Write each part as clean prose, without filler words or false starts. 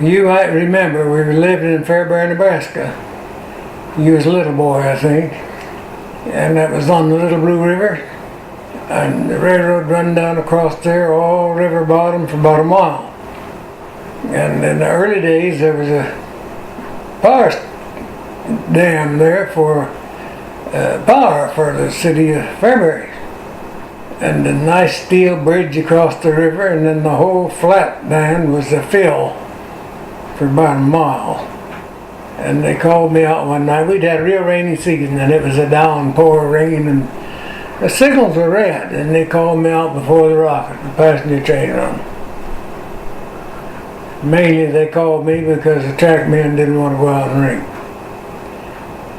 You might remember we were living in Fairbury, Nebraska. You was a little boy, I think. And that was on the Little Blue River. And the railroad run down across there, all river bottom for about a mile. And in the early days, there was a power dam there for power for the city of Fairbury. And a nice steel bridge across the river, and then the whole flat land was a fill for about a mile. And they called me out one night. We'd had a real rainy season, and it was a downpour rain, and the signals were red, and they called me out before the rocket, the passenger train run. Mainly they called me because the track men didn't want to go out and ring.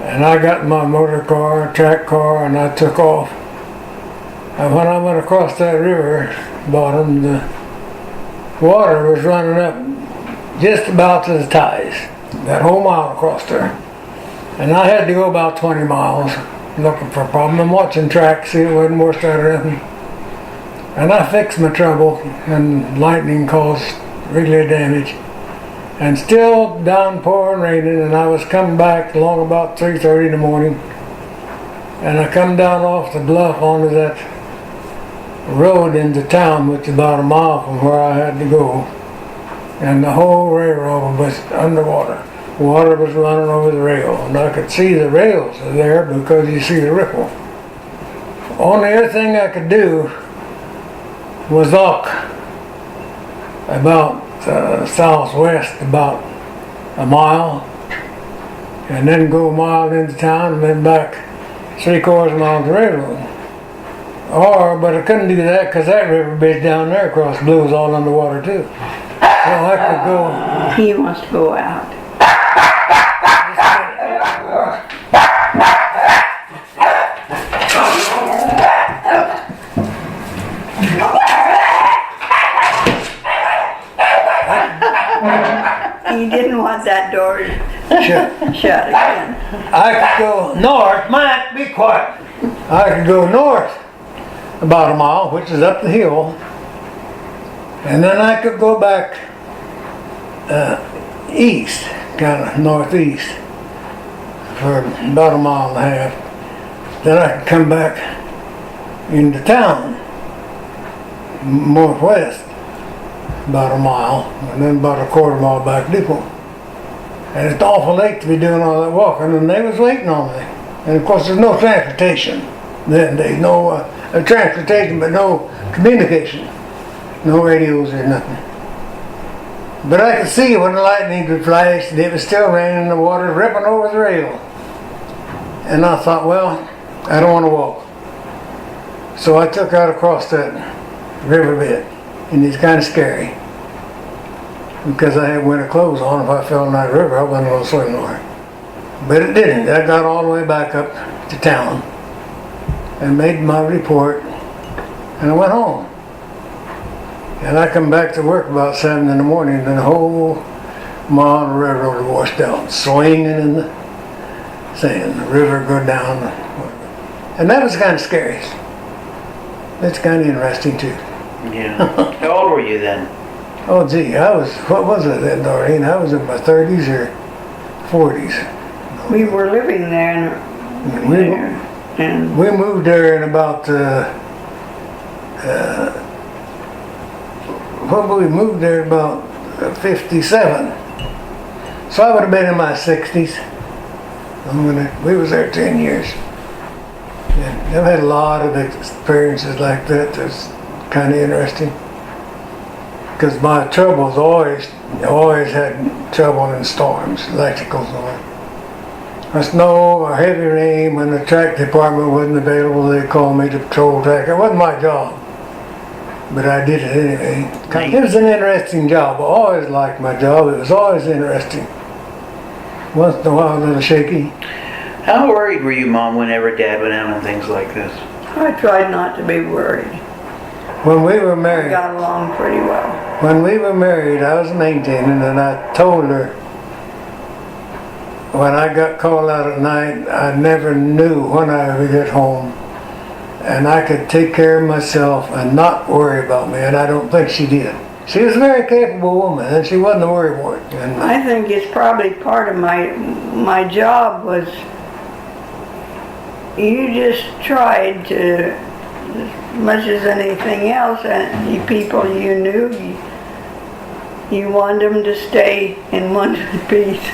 And I got in my motor car, track car, and I took off. And when I went across that river bottom, the water was running up just about to the ties, that whole mile across there. And I had to go about 20 miles looking for a problem. I'm watching tracks, see it wasn't worth that or nothing. And I fixed my trouble, and lightning caused really damage. And still downpour and raining, and I was coming back along about 3:30 in the morning. And I come down off the bluff onto that road into town, which is about a mile from where I had to go. And the whole railroad was underwater. Water was running over the rail, and I could see the rails are there because you see the ripple. Only other thing I could do was look about southwest about a mile, and then go a mile into town, and then back 3/4 miles of railroad. But I couldn't do that because that river bridge down there across Blue was all underwater too. So I could go. He wants to go out. He didn't want that door shut again. I could go north. Matt, be quiet. I could go north about a mile, which is up the hill, and then I could go back east, kind of northeast, for about a mile and a half. Then I could come back into town, northwest, about a mile, and then about a 1/4 mile back depot. And it's awful late to be doing all that walking, and they was waiting on me. And of course there's no transportation then. There's no transportation, but no communication. No radios or nothing. But I could see when the lightning would flash, and it was still raining, the water ripping over the rail. And I thought, well, I don't want to walk. So I took out across that riverbed, and it's kind of scary. Because I had winter clothes on. If I fell in that river, I wasn't going to swim nowhere. But it didn't. I got all the way back up to town and made my report, and I went home. And I come back to work about 7 in the morning, and the whole mile of the railroad washed out, swinging in the sand. The river go down. And that was kind of scary. It's kind of interesting too. Yeah. How old were you then? Oh gee, what was it then, Darlene? I was in my 30s or 40s. We were living there, and We moved there in about, we moved there about 57. So I would have been in my 60s. We was there 10 years. Yeah, I've had a lot of experiences like that. That's kind of interesting. Because my troubles always had trouble in storms, electricals and all. A snow or heavy rain, when the track department wasn't available, they called me to patrol track. It wasn't my job, but I did it anyway. It was an interesting job. I always liked my job. It was always interesting. Once in a while, a little shaky. How worried were you, Mom, whenever Dad went out on things like this? I tried not to be worried. When we were married, We got along pretty well. when we were married, I was maintaining, and I told her when I got called out at night, I never knew when I would get home, and I could take care of myself and not worry about me, and I don't think she did. She was a very capable woman, and she wasn't a worry one. And I think it's probably part of my job was you just tried to, as much as anything else, and you people you knew, you wanted them to stay in one piece.